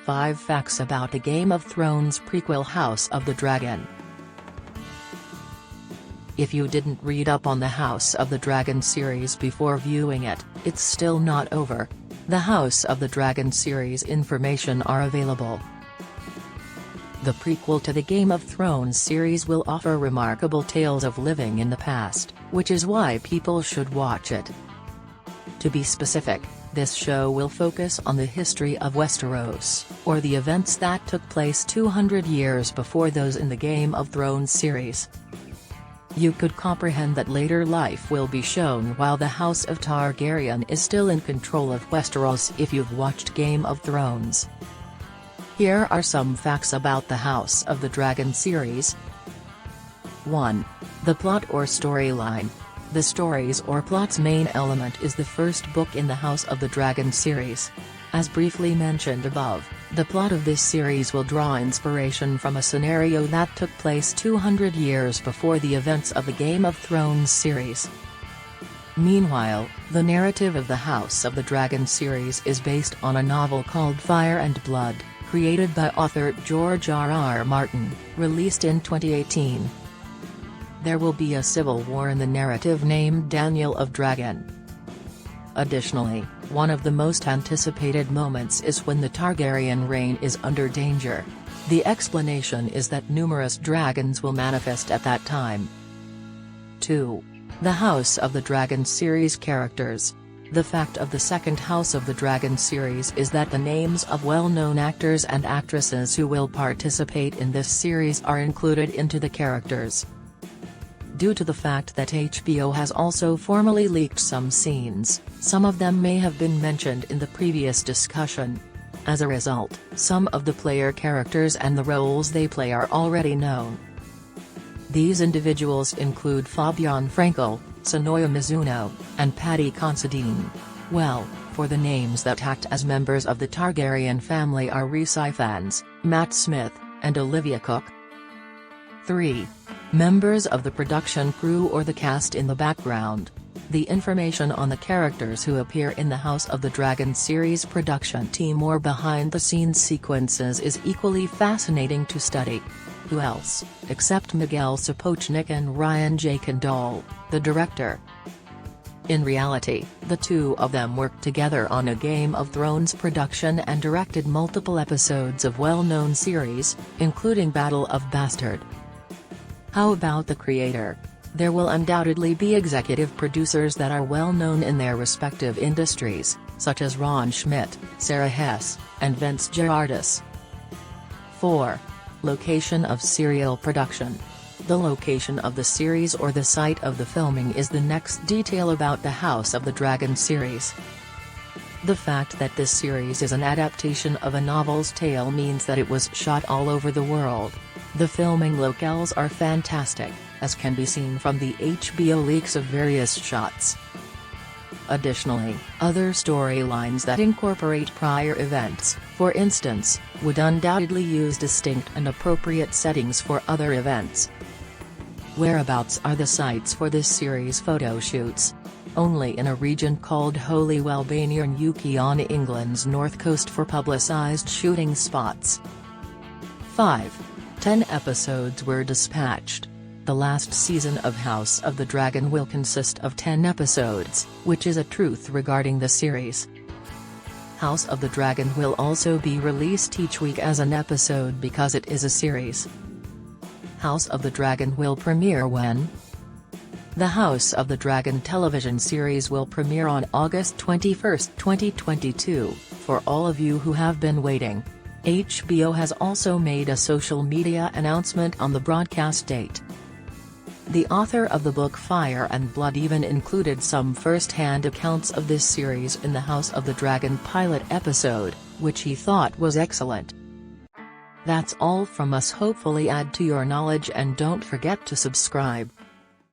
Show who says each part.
Speaker 1: 5 Facts about the Game of Thrones prequel House of the Dragon. If you didn't read up on the House of the Dragon series before viewing it, it's still not over. The House of the Dragon series information are available. The prequel to the Game of Thrones series will offer remarkable tales of living in the past, which is why people should watch it. To be specific, this show will focus on the history of Westeros, or the events that took place 200 years before those in the Game of Thrones series. You could comprehend that later life will be shown while the House of Targaryen is still in control of Westeros if you've watched Game of Thrones. Here are some facts about the House of the Dragon series. 1. The plot or storyline. The story's or plot's main element is the first book in the House of the Dragon series. As briefly mentioned above, the plot of this series will draw inspiration from a scenario that took place 200 years before the events of the Game of Thrones series. Meanwhile, the narrative of the House of the Dragon series is based on a novel called Fire and Blood, created by author George R.R. Martin, released in 2018. There will be a civil war in the narrative named Daniel of Dragon. Additionally, one of the most anticipated moments is when the Targaryen reign is under danger. The explanation is that numerous dragons will manifest at that time. 2. The House of the Dragon series characters. The fact of the second House of the Dragon series is that the names of well-known actors and actresses who will participate in this series are included into the characters. Due to the fact that HBO has also formally leaked some scenes, some of them may have been mentioned in the previous discussion. As a result, some of the player characters and the roles they play are already known. These individuals include Fabian Frankel, Sonoya Mizuno, and Paddy Considine. Well, for the names that act as members of the Targaryen family are Rhys Ifans, Matt Smith, and Olivia Cook. 3. Members of the production crew or the cast in the background. The information on the characters who appear in the House of the Dragon series production team or behind-the-scenes sequences is equally fascinating to study. Who else, except Miguel Sapochnik and Ryan J. Kendall, the director? In reality, the two of them worked together on a Game of Thrones production and directed multiple episodes of well-known series, including Battle of Bastard. How about the creator? There will undoubtedly be executive producers that are well known in their respective industries, such as Ron Schmidt, Sarah Hess, and Vince Gerardis. 4. Location of serial production. The location of the series or the site of the filming is the next detail about the House of the Dragon series. The fact that this series is an adaptation of a novel's tale means that it was shot all over the world. The filming locales are fantastic, as can be seen from the HBO leaks of various shots. Additionally, other storylines that incorporate prior events, for instance, would undoubtedly use distinct and appropriate settings for other events. Whereabouts are the sites for this series' photo shoots? Only in a region called Holywell Bay near Newquay on England's north coast for publicised shooting spots. 5. 10 episodes were dispatched. The last season of House of the Dragon will consist of 10 episodes, which is a truth regarding the series. House of the Dragon will also be released each week as an episode because it is a series. House of the Dragon will premiere when? The House of the Dragon television series will premiere on August 21, 2022, for all of you who have been waiting. HBO has also made a social media announcement on the broadcast date. The author of the book Fire and Blood even included some first-hand accounts of this series in the House of the Dragon pilot episode, which he thought was excellent. That's all from us. Hopefully add to your knowledge and don't forget to subscribe.